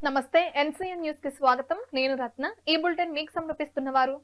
నమస్తే NCN news కి స్వాగతం. నేను రత్న. ఈ బులెటిన్ మీకు సమర్పిస్తున్నవారు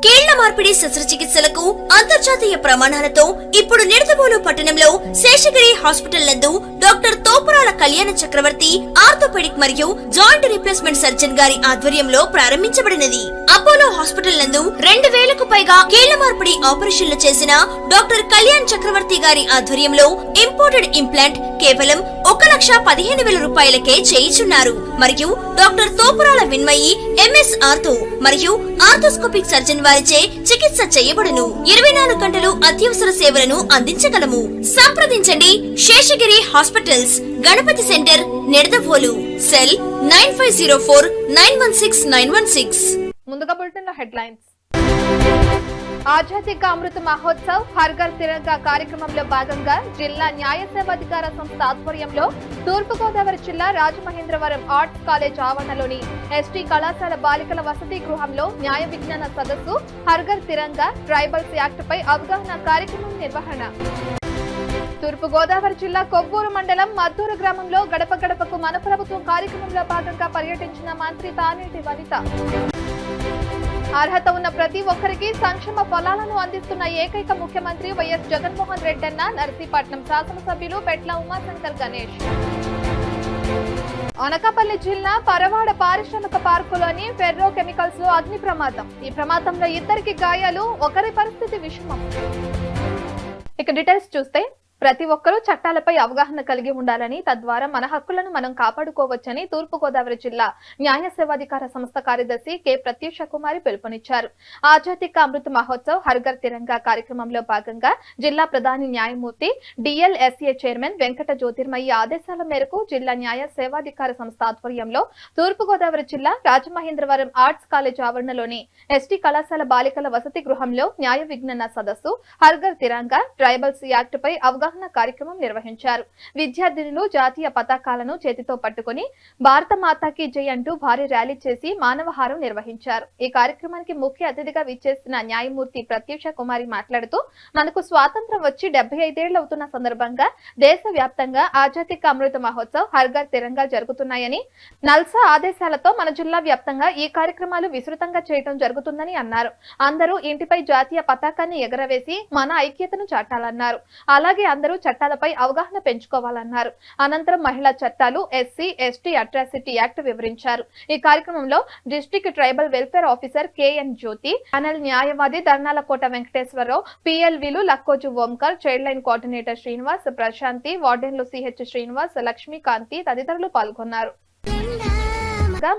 కీళ్ల మార్పిడి శస్త్రచికిత్సలకు అంతర్జాతీయ ప్రమాణాలతో ఇప్పుడు నిడదవోలు పట్టణంలో శేషగిరి హాస్పిటల్ నందు డాక్టర్ తోపురాల కళ్యాణ చక్రవర్తి ఆర్థోపెడిక్ మరియు జాయింట్ రీప్లేస్మెంట్ సర్జన్ గారి ఆధ్వర్యంలో ప్రారంభించబడినది. అపోలో హాస్పిటల్ నందు 2000కు పైగా కీళ్ల మార్పిడి ఆపరేషన్లు చేసిన డాక్టర్ కళ్యాణ్ చక్రవర్తి గారి ఆధ్వర్యంలో ఇంపోర్టెడ్ ఇంప్లాంట్ కేవలం 1,15,000 రూపాయలకే చేయించున్నారు. మరియు డాక్టర్ తోపురాల విన్మయి ఎంఎస్ ఆర్థో మరియు ఆర్థోస్కోపిక్ సర్జన్ వారిచే చికిత్స చేయబడును. 24 గంటలు అత్యవసర సేవలను అందించగలము. సంప్రదించండి Seshagiri hospitals, Ganapathi centre, Nidadavolu. Cell 9504916916. ముందుగా బులెటిన్ లో హెడ్లైన్స్. ఆజాదీ కా అమృత మహోత్సవ్ హర్ ఘర్ తిరంగా కార్యక్రమంలో భాగంగా జిల్లా న్యాయ సేవాధికార సంస్థ ఆధ్వర్యంలో తూర్పుగోదావరి జిల్లా రాజమహేంద్రవరం ఆర్ట్స్ కాలేజ్ ఆవరణలోని ఎస్టీ కళాశాల బాలికల వసతి గృహంలో న్యాయ విజ్ఞాన సదస్సు హర్ ఘర్ తిరంగా ట్రైబల్స్ యాక్ట్ పై అవగాహన కార్యక్రమం నిర్వహణ. తూర్పుగోదావరి జిల్లా కొవ్వూరు మండలం మద్దూరు గ్రామంలో గడప గడపకు మన ప్రభుత్వం కార్యక్రమంలో భాగంగా పర్యటించిన మంత్రి తానేటి వనిత. అర్హత ఉన్న ప్రతి ఒక్కరికి సంక్షేమ ఫలాలను అందిస్తున్న ఏకైక ముఖ్యమంత్రి వైఎస్ జగన్మోహన్ రెడ్డి అన్న నర్సీపట్నం శాసనసభ్యులు పెట్ల ఉమాశంకర్ గణేష్. అనకాపల్లి జిల్లా పరవాడ పారిశ్రామిక పార్కులోని ఫెర్రో కెమికల్స్ లో అగ్ని ప్రమాదం. ఈ ప్రమాదంలో 2 గాయాలు, ఒకరి పరిస్థితి విషమం. ఇక డీటెయిల్స్ చూస్తే, ప్రతి ఒక్కరూ చట్టాలపై అవగాహన కలిగి ఉండాలని, తద్వారా మన హక్కులను మనం కాపాడుకోవచ్చని తూర్పుగోదావరి జిల్లా న్యాయ సేవాధికార సంస్థ కార్యదర్శి కె ప్రత్యూష కుమారి పిలుపునిచ్చారు. ఆజాదీ కా అమృత మహోత్సవ్ హర్ ఘర్ తిరంగా కార్యక్రమంలో భాగంగా జిల్లా ప్రధాన న్యాయమూర్తి డిఎల్ఎస్ఏ చైర్మన్ వెంకట జ్యోతిర్మయి ఆదేశాల మేరకు జిల్లా న్యాయ సేవాధికార సంస్థ ఆధ్వర్యంలో తూర్పుగోదావరి జిల్లా రాజమహేంద్రవరం ఆర్ట్స్ కాలేజ్ ఆవరణలోని ఎస్టీ కళాశాల బాలికల వసతి గృహంలో న్యాయ విజ్ఞాన సదస్సు హర్ ఘర్ తిరంగా ట్రైబల్స్ యాక్ట్ పై అవగాహన కార్యక్రమం నిర్వహించారు. విద్యార్థినులు జాతీయ పతాకాలను చేతితో పట్టుకుని భారత మాతాకి జై అంటూ భారీ ర్యాలీ చేసి మానవహారం నిర్వహించారు. ఈ కార్యక్రమానికి ముఖ్య అతిథిగా విచ్చేసిన న్యాయమూర్తి ప్రత్యూష కుమారి మాట్లాడుతూ, మనకు స్వాతంత్రం వచ్చి 75 ఏళ్లు అవుతున్న సందర్భంగా దేశ వ్యాప్తంగా ఆజాదీ కా అమృత మహోత్సవ్ హర్ ఘర్ తిరంగా జరుగుతున్నాయని, నల్సా ఆదేశాలతో మన జిల్లా వ్యాప్తంగా ఈ కార్యక్రమాలు విస్తృతంగా చేయడం జరుగుతుందని అన్నారు. అందరూ ఇంటిపై జాతీయ పతాకాన్ని ఎగరవేసి మన ఐక్యతను చాటాలన్నారు. అలాగే అందరూ చట్టాలపై అవగాహన పెంచుకోవాలన్నారు. అనంతరం మహిళా చట్టాలు, ఎస్సీ ఎస్టీ అట్రాసిటీ యాక్ట్ వివరించారు. ఈ కార్యక్రమంలో district tribal welfare officer KN Jyothi, panel న్యాయవాది దర్నాలకోట వెంకటేశ్వరరావు, పిఎల్వీలు Lakkoju Omkar, child line coordinator Srinivas, Prashanthi, వార్డెన్లు సిహెచ్ శ్రీనివాస్, లక్ష్మీకాంతి తదితరులు పాల్గొన్నారు.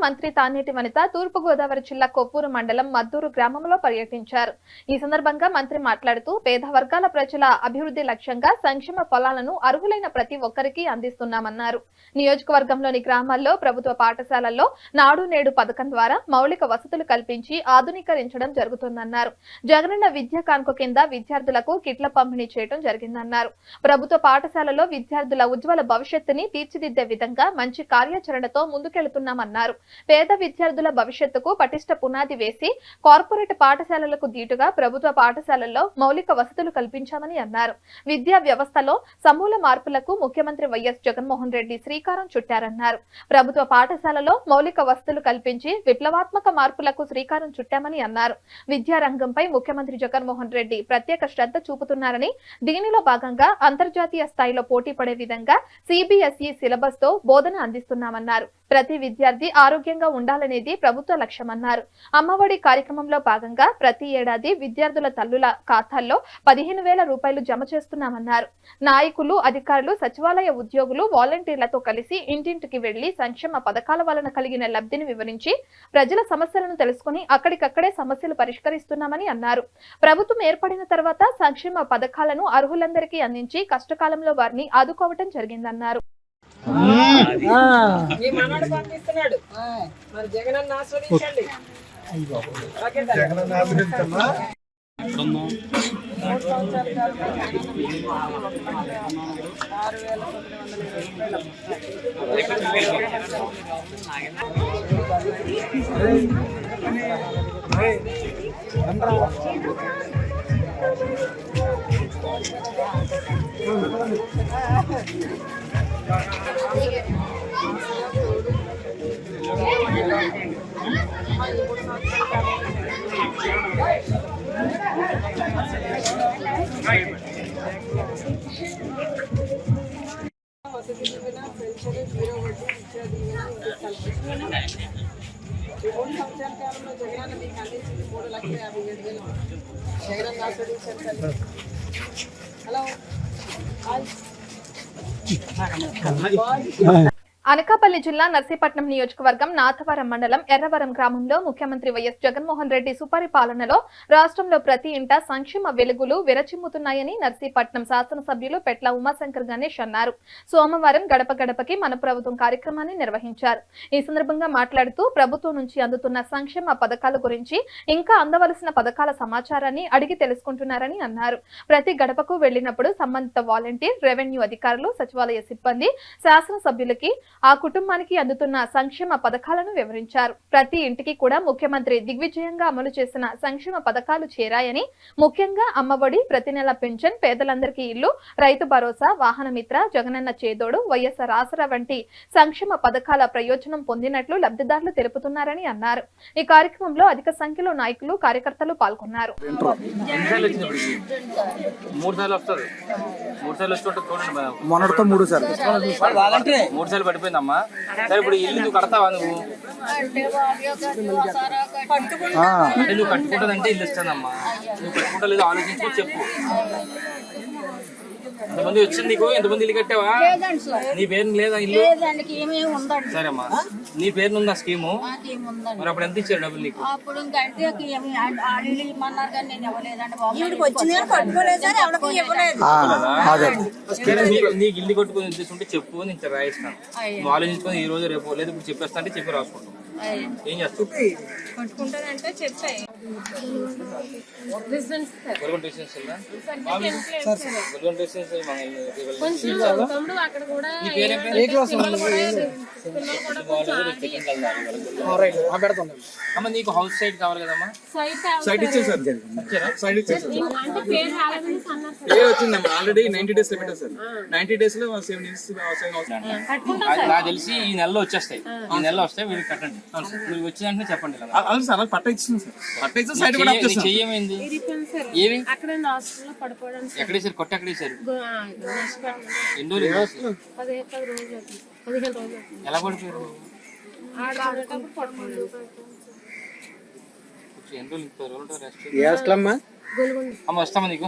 మంత్రి తానేటి వనిత తూర్పుగోదావరి జిల్లా కొవ్వూరు మండలం మద్దూరు గ్రామంలో పర్యటించారు. ఈ సందర్భంగా మంత్రి మాట్లాడుతూ, పేద వర్గాల ప్రజల అభివృద్ధి లక్ష్యంగా సంక్షేమ ఫలాలను అర్హులైన ప్రతి ఒక్కరికి అందిస్తున్నామన్నారు. నియోజకవర్గంలోని గ్రామాల్లో ప్రభుత్వ పాఠశాలల్లో నాడు నేడు పథకం ద్వారా మౌలిక వసతులు కల్పించి ఆధునీకరించడం జరుగుతుందన్నారు. జగనన్న విద్యా కానుక కింద విద్యార్థులకు కిట్ల పంపిణీ చేయడం జరిగిందన్నారు. ప్రభుత్వ పాఠశాలలో విద్యార్థుల ఉజ్వల భవిష్యత్తుని తీర్చిదిద్దే విధంగా మంచి కార్యాచరణతో ముందుకెళ్తున్నామన్నారు. పేద విద్యార్థుల భవిష్యత్తుకు పటిష్ట పునాది వేసి కార్పొరేట్ పాఠశాలలకు దీటుగా ప్రభుత్వ పాఠశాలల్లో మౌలిక వసతులు కల్పించామని అన్నారు. విద్యా వ్యవస్థలో సమూల మార్పులకు ముఖ్యమంత్రి వైఎస్ జగన్మోహన్ రెడ్డి శ్రీకారం చుట్టారన్నారు. ప్రభుత్వ పాఠశాలలో మౌలిక వసతులు కల్పించి విప్లవాత్మక మార్పులకు శ్రీకారం చుట్టామని అన్నారు. విద్యా రంగంపై ముఖ్యమంత్రి జగన్మోహన్ రెడ్డి ప్రత్యేక శ్రద్ధ చూపుతున్నారని, దీనిలో భాగంగా అంతర్జాతీయ స్థాయిలో పోటీ పడే విధంగా సిబిఎస్ఈ సిలబస్ తో బోధన అందిస్తున్నామన్నారు. ప్రతి విద్యార్థి ఆరోగ్యంగా ఉండాలనేది ప్రభుత్వ లక్ష్యమన్నారు. అమ్మఒడి కార్యక్రమంలో భాగంగా ప్రతి ఏడాది విద్యార్థుల తల్లుల ఖాతాల్లో 15,000 రూపాయలు జమ చేస్తున్నామన్నారు. నాయకులు, అధికారులు, సచివాలయ ఉద్యోగులు, వాలంటీర్లతో కలిసి ఇంటింటికి వెళ్లి సంక్షేమ పథకాల వలన కలిగిన లబ్ధిని వివరించి ప్రజల సమస్యలను తెలుసుకుని అక్కడికక్కడే సమస్యలు పరిష్కరిస్తున్నామని అన్నారు. ప్రభుత్వం ఏర్పడిన తర్వాత సంక్షేమ పథకాలను అర్హులందరికీ అందించి కష్టకాలంలో వారిని ఆదుకోవటం జరిగిందన్నారు. అనకాపల్లి జిల్లా నర్సీపట్నం నియోజకవర్గం నాథవరం మండలం ఎర్రవరం గ్రామంలో ముఖ్యమంత్రి వైఎస్ జగన్మోహన్ రెడ్డి సుపరిపాలనలో రాష్ట్రంలో ప్రతి ఇంట సంక్షేమ వెలుగులు విరచిమ్ముతున్నాయని నర్సీపట్నం శాసనసభ్యులు పెట్ల ఉమాశంకర్ గణేష్ అన్నారు. సోమవారం గడప గడపకి మన ప్రభుత్వం కార్యక్రమాన్ని నిర్వహించారు. ఈ సందర్భంగా మాట్లాడుతూ ప్రభుత్వం నుంచి అందుతున్న సంక్షేమ పథకాల గురించి, ఇంకా అందవలసిన పథకాల సమాచారాన్ని అడిగి తెలుసుకుంటున్నారని అన్నారు. ప్రతి గడపకు వెళ్లినప్పుడు సంబంధిత వాలంటీర్, రెవెన్యూ అధికారులు, సచివాలయ సిబ్బంది శాసనసభ్యులకి ఆ కుటుంబానికి అందుతున్న సంక్షేమ పథకాలను వివరించారు. ప్రతి ఇంటికి కూడా ముఖ్యమంత్రి దిగ్విజయంగా అమలు చేసిన సంక్షేమ పథకాలు చేరాయని, ముఖ్యంగా అమ్మఒడి, ప్రతి నెల పెన్షన్, పేదలందరికీ ఇల్లు, రైతు భరోసా, వాహన మిత్ర, జగనన్న చేదోడు, వైఎస్ఆర్ ఆసరా వంటి సంక్షేమ పథకాల ప్రయోజనం పొందినట్లు లబ్ధిదారులు తెలుపుతున్నారని అన్నారు. ఈ కార్యక్రమంలో అధిక సంఖ్యలో నాయకులు, కార్యకర్తలు పాల్గొన్నారు. పడిపోయిందమ్మా. సరే, ఇప్పుడు ఇల్లు నువ్వు కడతావా? నువ్వు నువ్వు కట్టుకుంటుందంటే ఇల్లు ఇస్తానమ్మా. నువ్వు కట్టుకుంటలేదు ఆలోచించుకో, చెప్పు. ఎంతమంది వచ్చింది నీకు? ఎంతమంది ఇల్లు కట్టావా? నీ పేరు లేదా ఇల్లు? సరే అమ్మా, నీ పేరు ఉందా స్కీము? మరి అప్పుడు ఎంత ఇచ్చారు డబ్బులు నీకు? నీకు ఇల్లు కట్టుకుని ఉద్దేశం చెప్పు, నేను రాయిస్తాను. నువ్వు ఆలోచించుకొని ఈ రోజు రేపు లేదు ఇప్పుడు చెప్పేస్తా అంటే చెప్పి రాసుకుంటాం. ఏం చేస్తావు? అమ్మ, నీకు హౌస్ సైట్ కావాలి కదమ్మా? సైట్ ఇచ్చారు సార్. సైట్ ఇచ్చారు సార్. పేరు వచ్చిందమ్మా. Already 90 days limit sir. 90 days లో 7 years నాకు తెలిసి ఈ నెలలో వచ్చేస్తాయి. ఈ నెలలో వస్తాయి, మీరు కట్టండి. మీరు వచ్చిందంటే చెప్పండి. అవును సార్, పట్ట ఇచ్చింది సార్. పట్ట ఇచ్చిన సైట్ కూడా చెయ్యమైంది. ఏమి ఎక్కడ సార్? కొట్ట ఎక్కడ సార్? ఎన్ని రోజులు? ఎలా పడిపోయారు? అమ్మ వస్తామా నీకు?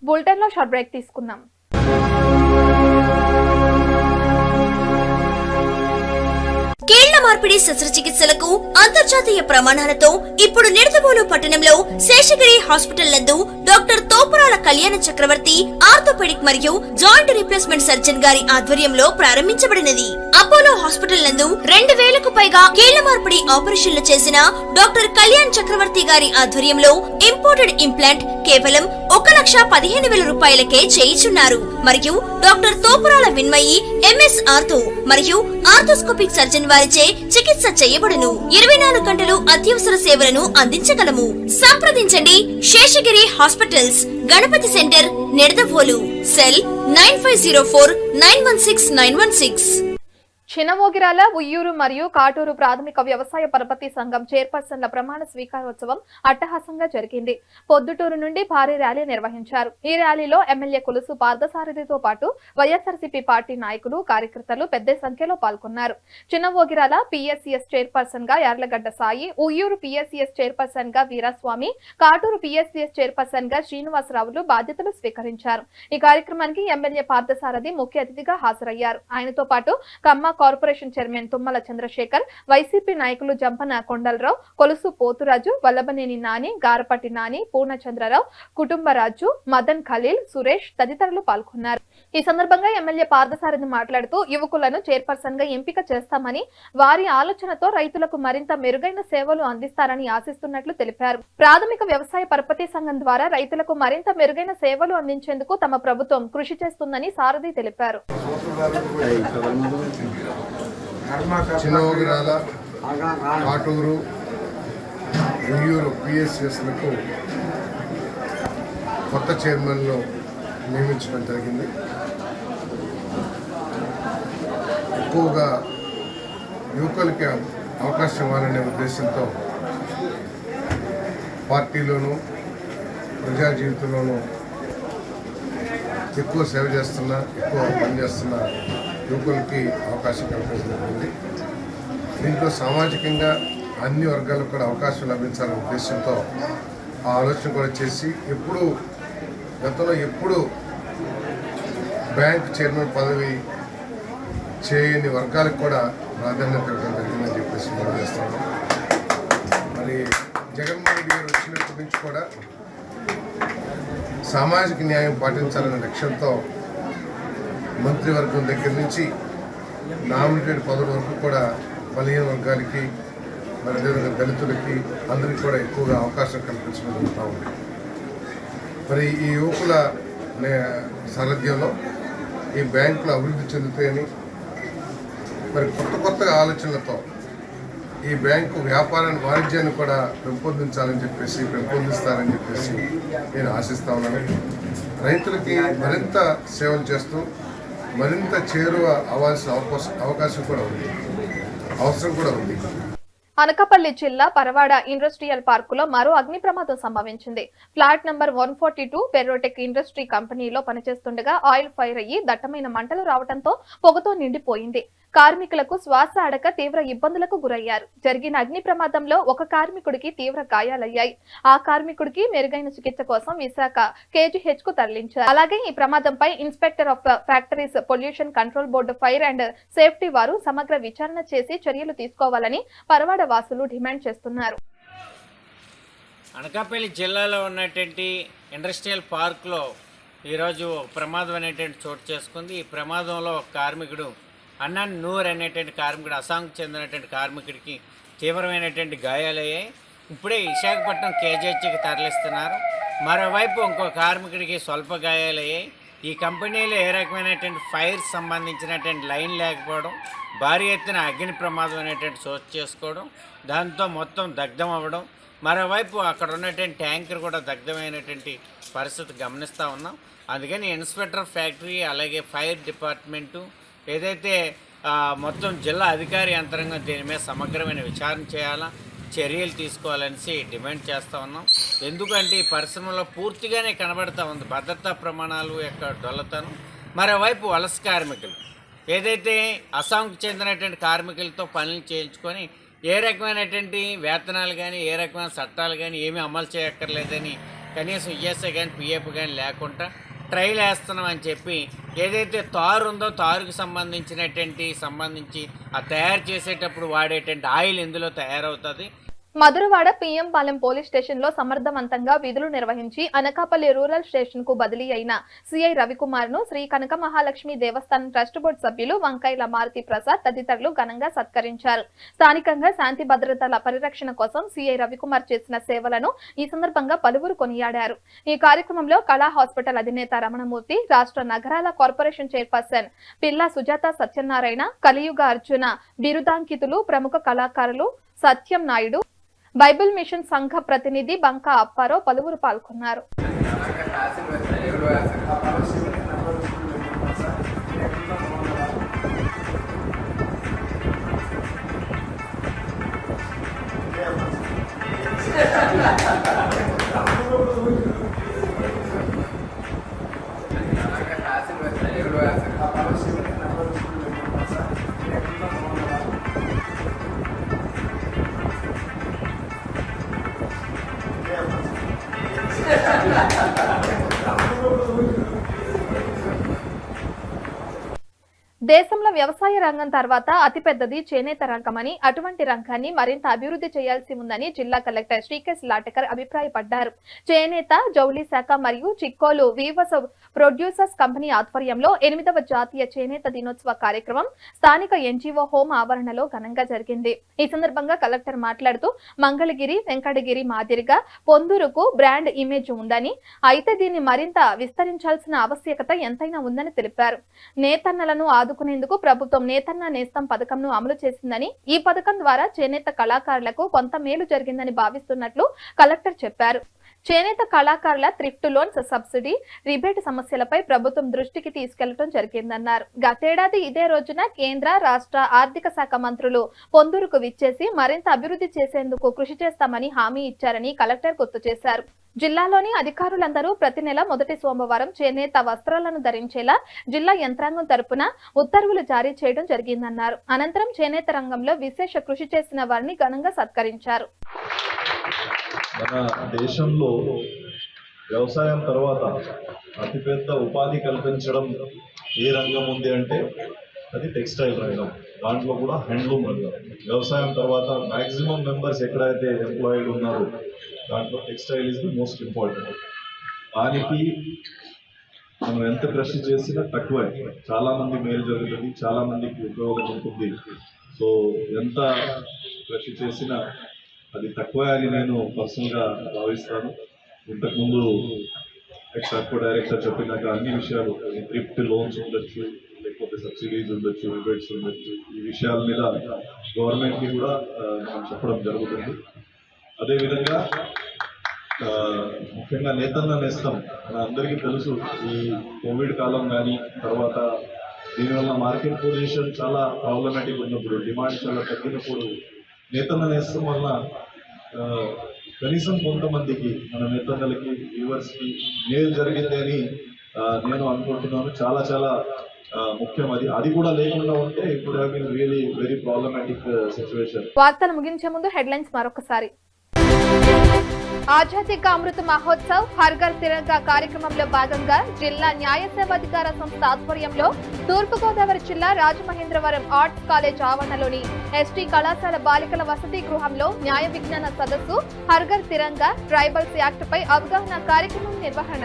బులెటిన్ లో షార్ట్ బ్రేక్ తీసుకుందాం. కీళ్ల మార్పిడి శస్త్రచికిత్సలకు అంతర్జాతీయ ప్రమాణాలతో ఇప్పుడు నిడదవోలు పట్టణంలో శేషగిరి హాస్పిటల్ నందు డాక్టర్ తోపురాల కళ్యాణ చక్రవర్తి ఆర్థోపెడిక్ మరియు జాయింట్ రీప్లేస్మెంట్ సర్జన్ గారి ఆధ్వర్యంలో ప్రారంభించబడినది. అపోలో హాస్పిటల్ నందు 2,000కు పైగా కీళ్ల మార్పిడి ఆపరేషన్లు చేసిన డాక్టర్ కళ్యాణ్ చక్రవర్తి గారి ఆధ్వర్యంలో ఇంపోర్టెడ్ ఇంప్లాంట్ కేవలం 1,15,000 రూపాయలకే చేయించున్నారు. మరియు డాక్టర్ తోపురాల విన్మయి ఎంఎస్ ఆర్థో మరియు ఆర్థోస్కోపిక్ సర్జన్ వారిచే చికిత్స చేయబడును. 24 గంటలు అత్యవసర సేవలను అందించగలము. సంప్రదించండి Seshagiri hospitals, Ganapathi centre, Nidadavolu. Cell 9504916916. Chinavogirala, Uyyuru మరియు కాటూరు ప్రాథమిక వ్యవసాయ పరపతి సంఘం చైర్పర్సన్ల ప్రమాణ స్వీకారోత్సవం అట్టహాసంగా జరిగింది. పొద్దుటూరు నుండి భారీ ర్యాలీ నిర్వహించారు. ఈ ర్యాలీలో ఎమ్మెల్యే కొలుసు పార్థసారథితో పాటు వైఎస్ఆర్సీపీ పార్టీ నాయకులు, కార్యకర్తలు పెద్ద సంఖ్యలో పాల్గొన్నారు. చినవోగిరాల పిఎస్సిఎస్ చైర్పర్సన్ గా యార్లగడ్డ సాయి, ఉయ్యూరు పిఎస్సిఎస్ చైర్పర్సన్ గా వీరస్వామి, కాటూరు పిఎస్సిఎస్ చైర్పర్సన్ గా శ్రీనివాసరావులు బాధ్యతలు స్వీకరించారు. ఈ కార్యక్రమానికి ఎమ్మెల్యే పార్థసారథి ముఖ్య అతిథిగా హాజరయ్యారు. ఆయనతో పాటు Kamma corporation chairman Tummala Chandrasekhar, YCP నాయకులు జంపన కొండలరావు, కొలుసు పోతురాజు, వల్లభనేని నాని, గారపట్టి నాని, పూర్ణచంద్రరావు, కుటుంబరాజు, మదన్ ఖలీల్, సురేష్ తదితరులు పాల్గొన్నారు. ఈ సందర్భంగా ఎమ్మెల్యే పార్థసారథి మాట్లాడుతూ యువకులను చైర్పర్సన్ గా ఎంపిక చేస్తామని, వారి ఆలోచనతో రైతులకు మరింత మెరుగైన సేవలు అందిస్తారని ఆశిస్తున్నట్లు తెలిపారు. ప్రాథమిక వ్యవసాయ పరపతి సంఘం ద్వారా రైతులకు మరింత మెరుగైన సేవలు అందించేందుకు తమ ప్రభుత్వం కృషి చేస్తుందని సారథి తెలిపారు. చినవోగిరాల, కాటూరు, ఉయ్యూరు పిఎస్సిఎస్లకు కొత్త చైర్మన్లు నియమించడం జరిగింది. ఎక్కువగా యువకులకి అవకాశం ఇవ్వాలనే ఉద్దేశంతో పార్టీలోనూ ప్రజా జీవితంలోనూ ఎక్కువ సేవ చేస్తున్నా, ఎక్కువ పనిచేస్తున్న యువకులకి అవకాశం కల్పించబడింది. దీంట్లో సామాజికంగా అన్ని వర్గాలకు కూడా అవకాశం లభించాలనే ఉద్దేశంతో ఆ ఆలోచన కూడా చేసి గతంలో ఎప్పుడు బ్యాంక్ చైర్మన్ పదవి చేయని వర్గాలకు కూడా ప్రాధాన్యత ఇవ్వడం జరిగిందని చెప్పేసి మనం చేస్తాము. మరి జగన్మోహన్ రెడ్డి గారు వచ్చినప్పటి నుంచి కూడా సామాజిక న్యాయం పాటించాలనే లక్ష్యంతో మంత్రివర్గం దగ్గర నుంచి నామినేటెడ్ పదవుల వరకు కూడా బలహీన వర్గాలకి, మరి అదేవిధంగా దళితులకి అందరికీ కూడా ఎక్కువగా అవకాశం కల్పించడం జరుగుతూ ఉంది. మరి ఈ యువకుల సారథ్యంలో ఈ బ్యాంకులు అభివృద్ధి చెందుతాయని, మరి కొత్తగా ఆలోచనలతో ఈ బ్యాంకు వాణిజ్యాన్ని కూడా పెంపొందిస్తారని చెప్పేసి నేను ఆశిస్తా ఉన్నాను. రైతులకి మరింత సేవలు చేస్తూ మరింత చేరువ అవ్వాల్సిన అవకాశం కూడా ఉంది, అవసరం కూడా ఉంది. అనకాపల్లి జిల్లా పరవాడ ఇండస్ట్రియల్ పార్కులో మరో అగ్ని ప్రమాదం సంభవించింది. ఫ్లాట్ నంబర్ 142 పెర్రోటెక్ ఇండస్ట్రీ కంపెనీలో పనిచేస్తుండగా ఆయిల్ ఫైర్ అయ్యి దట్టమైన మంటలు రావడంతో పొగతో నిండిపోయింది. కార్మికులకు శ్వాస ఆడక తీవ్ర ఇబ్బందులకు గురయ్యారు. జరిగిన అగ్ని ప్రమాదంలో ఒక కార్మికుడికి తీవ్ర గాయాలయ్యాయి. ఆ కార్మికుడికి మెరుగైన చికిత్స కోసం విశాఖ KGH కు తరలించారు. అలాగే ఈ ప్రమాదంపై inspector of factories pollution control board fire and safety వారు సమగ్ర విచారణ చేసి చర్యలు తీసుకోవాలని పరవాడ వాసులు డిమాండ్ చేస్తున్నారు. అనకాపల్లి జిల్లాలో ఉన్నటువంటి ఇండస్ట్రియల్ పార్క్లో ఈరోజు ప్రమాదం అనేటువంటి చోటు చేసుకుంది. ఈ ప్రమాదంలో కార్మికుడు అన్నాన్ నూర్ అనేటువంటి కార్మికుడు, అస్సాంకు చెందినటువంటి కార్మికుడికి తీవ్రమైనటువంటి గాయాలయ్యాయి. ఇప్పుడే విశాఖపట్నం KGHకి తరలిస్తున్నారు. మరోవైపు ఇంకో కార్మికుడికి స్వల్ప గాయాలయ్యాయి. ఈ కంపెనీలో ఏ రకమైనటువంటి ఫైర్ సంబంధించినటువంటి లైన్ లేకపోవడం, భారీ ఎత్తున అగ్ని ప్రమాదం అనేటువంటి చోటు చేసుకోవడం, దాంతో మొత్తం దగ్ధం అవ్వడం, మరోవైపు అక్కడ ఉన్నటువంటి ట్యాంకర్ కూడా దగ్ధమైనటువంటి పరిస్థితి గమనిస్తూ ఉన్నాం. అందుకని ఇన్స్పెక్టర్ ఆఫ్ ఫ్యాక్టరీ అలాగే ఫైర్ డిపార్ట్మెంటు ఏదైతే మొత్తం జిల్లా అధికారి యంత్రాంగం దీని మీద సమగ్రమైన విచారణ చేయాలా, చర్యలు తీసుకోవాలనేసి డిమాండ్ చేస్తూ ఉన్నాం. ఎందుకంటే ఈ పరిశ్రమలో పూర్తిగానే కనబడుతూ ఉంది భద్రతా ప్రమాణాలు యొక్క డొల్లతనం. మరోవైపు వలస కార్మికులు ఏదైతే అస్సాంకు చెందినటువంటి కార్మికులతో పనులు చేయించుకొని ఏ రకమైనటువంటి వేతనాలు కానీ ఏ రకమైన చట్టాలు కానీ ఏమీ అమలు చేయక్కర్లేదని, కనీసం ESI కానీ PF కానీ లేకుండా ట్రైల్ వేస్తున్నాం అని చెప్పి ఏదైతే తారు ఉందో తారుకు సంబంధించి ఆ తయారు చేసేటప్పుడు వాడేటువంటి ఆయిల్ ఇందులో తయారవుతుంది. Madhurawada PM Palem police station లో సమర్థవంతంగా విధులు నిర్వహించి అనకాపల్లి రూరల్ స్టేషన్ కు బదిలీ అయిన CI రవికుమార్ ను శ్రీ కనక మహాలక్ష్మి దేవస్థానం ట్రస్ట్ బోర్డు సభ్యులు వంకాయల మారుతి ప్రసాద్ తదితరులు ఘనంగా సత్కరించారు. స్థానికంగా శాంతి భద్రతల పరిరక్షణ కోసం CI రవికుమార్ చేసిన సేవలను ఈ సందర్భంగా పలువురు కొనియాడారు. ఈ కార్యక్రమంలో కళా హాస్పిటల్ అధినేత రమణమూర్తి, రాష్ట్ర నగరాల కార్పొరేషన్ చైర్పర్సన్ పిల్లా సుజాత సత్యనారాయణ, కలియుగ అర్జున బిరుదాంకితులు, ప్రముఖ కళాకారులు సత్యం నాయుడు, బైబిల్ మిషన్ సంఘ ప్రతినిధి బంకా అప్పారావు పలువురు పాల్గొన్నారు. దేశంలో వ్యవసాయ రంగం తర్వాత అతిపెద్దది చేనేత రంగమని, అటువంటి రంగాన్ని మరింత అభివృద్ధి చేయాల్సి ఉందని జిల్లా కలెక్టర్ శ్రీకేశ్ లాటకర్ అభిప్రాయపడ్డారు. చేనేత, జౌళి శాఖ మరియు చిక్కోలు వీవర్స్ ప్రొడ్యూసర్స్ కంపెనీ ఆధ్వర్యంలో 8వ జాతీయ చేనేత దినోత్సవ కార్యక్రమం స్థానిక ఎన్జీఓ హోం ఆవరణలో ఘనంగా జరిగింది. ఈ సందర్భంగా కలెక్టర్ మాట్లాడుతూ మంగళగిరి, వెంకటగిరి మాదిరిగా పొందూరుకు బ్రాండ్ ఇమేజ్ ఉందని, అయితే దీన్ని మరింత విస్తరించాల్సిన ఆవశ్యకత ఎంతైనా ఉందని తెలిపారు. నేతన్నలను ఆదుకునేందుకు ప్రభుత్వం నేతన్న నేస్తం పథకంను అమలు చేసిందని, ఈ పథకం ద్వారా చేనేత కళాకారులకు కొంత మేలు జరిగిందని భావిస్తున్నట్లు కలెక్టర్ చెప్పారు. చేనేత కళాకారుల థ్రిఫ్ట్ లోన్స్, సబ్సిడీ, రిబేట్ సమస్యలపై ప్రభుత్వం దృష్టికి తీసుకెళ్లడం జరిగిందన్నారు. గతేడాది ఇదే రోజున కేంద్ర, రాష్ట్ర ఆర్థిక శాఖ మంత్రులు పొందూరుకు విచ్చేసి మరింత అభివృద్ధి చేసేందుకు కృషి చేస్తామని హామీ ఇచ్చారని కలెక్టర్ గుర్తు చేశారు. జిల్లాలోని అధికారులందరూ ప్రతి నెల మొదటి సోమవారం చేనేత వస్త్రాలను ధరించేలా జిల్లా యంత్రాంగం తరపున ఉత్తర్వులు జారీ చేయడం జరిగిందన్నారు. అనంతరం చేనేత రంగంలో విశేష కృషి చేసిన వారిని ఘనంగా సత్కరించారు. మన దేశంలో వ్యవసాయం తర్వాత అతిపెద్ద ఉపాధి కల్పించడం ఏ రంగం ఉంది అంటే అది టెక్స్టైల్ రంగం. దాంట్లో కూడా హ్యాండ్లూమ్ రంగం. వ్యవసాయం తర్వాత మ్యాక్సిమం మెంబర్స్ ఎక్కడైతే ఎంప్లాయిడ్ ఉన్నారో దాంట్లో textile is the most important. దానికి మనం ఎంత కృషి చేసినా తక్కువే. చాలామంది మేలు జరుగుతుంది, చాలామందికి ఉపయోగం ఉంటుంది. సో ఎంత కృషి చేసినా అది తక్కువే అని నేను పర్సనల్గా భావిస్తాను. ఇంతకుముందు ఎక్స్-అర్కో డైరెక్టర్ చెప్పినాక అన్ని విషయాలు, థ్రిఫ్ట్ లోన్స్ ఉండొచ్చు, లేకపోతే సబ్సిడీస్ ఉండొచ్చు, రిబేట్స్ ఉండొచ్చు, ఈ విషయాల మీద గవర్నమెంట్కి కూడా మనం చెప్పడం జరుగుతుంది. అదేవిధంగా ముఖ్యంగా నేతన్న నేస్తం మన అందరికీ తెలుసు. ఈ కోవిడ్ కాలం కానీ తర్వాత దీనివల్ల మార్కెట్ పొజిషన్ చాలా ప్రాబ్లమాటిక్ ఉన్నప్పుడు, డిమాండ్ చాలా తగ్గినప్పుడు నేతన్న నేస్తం వల్ల కనీసం కొంతమందికి, మన నేతన్నలకి, వ్యూవర్స్కి మేలు జరిగింది అని నేను అనుకుంటున్నాను. చాలా చాలా ముఖ్యం. అది కూడా లేకుండా ఉంటే ఇప్పుడు రియలీ వెరీ ప్రాబ్లమాటిక్ సిచ్యువేషన్. వార్తలు ముగించే ముందు హెడ్లైన్స్ మరొకసారి. ఆజాదీ కా అమృత్ మహోత్సవ్ హర్ ఘర్ తిరంగా కార్యక్రమంలో భాగంగా జిల్లా న్యాయ సేవాధికార సంస్థ ఆధ్వర్యంలో తూర్పుగోదావరి జిల్లా రాజమహేంద్రవరం ఆర్ట్స్ కాలేజ్ ఆవరణలోని ఎస్టీ కళాశాల బాలికల వసతి గృహంలో న్యాయ విజ్ఞాన సదస్సు హర్ ఘర్ తిరంగా ట్రైబల్స్ యాక్ట్ పై అవగాహన కార్యక్రమం నిర్వహణ.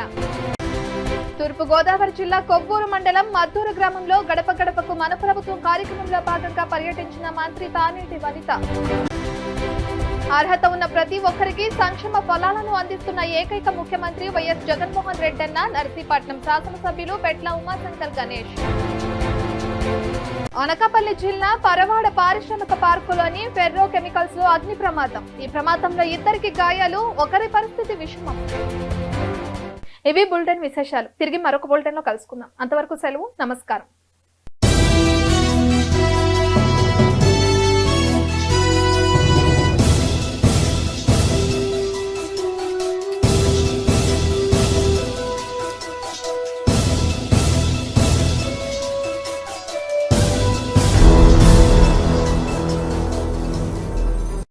తూర్పుగోదావరి జిల్లా కొవ్వూరు మండలం మద్దూరు గ్రామంలో గడప గడపకు మన ప్రభుత్వం కార్యక్రమంలో భాగంగా పర్యటించిన మంత్రి తానేటి వనిత. అర్హత ఉన్న ప్రతి ఒక్కరికి సంక్షేమ ఫలాలను అందిస్తున్న ఏకైక ముఖ్యమంత్రి వైఎస్ జగన్మోహన్ రెడ్డి అన్న నర్సీపట్నం శాసనసభ్యులు పెట్ల ఉమాశంకర్ గణేష్. అనకాపల్లి జిల్లా పరవాడ పారిశ్రామిక పార్కులోని ఫెర్రో కెమికల్స్ లో అగ్ని ప్రమాదం. ఈ ప్రమాదంలో 2 గాయాలు, ఒకరి పరిస్థితి విషమం. ఇవి బులెటిన్ విశేషాలు. తిరిగి మరొక బులెటిన్ లో కలుసుకుందాం. అంతవరకు సెలవు. నమస్కారం.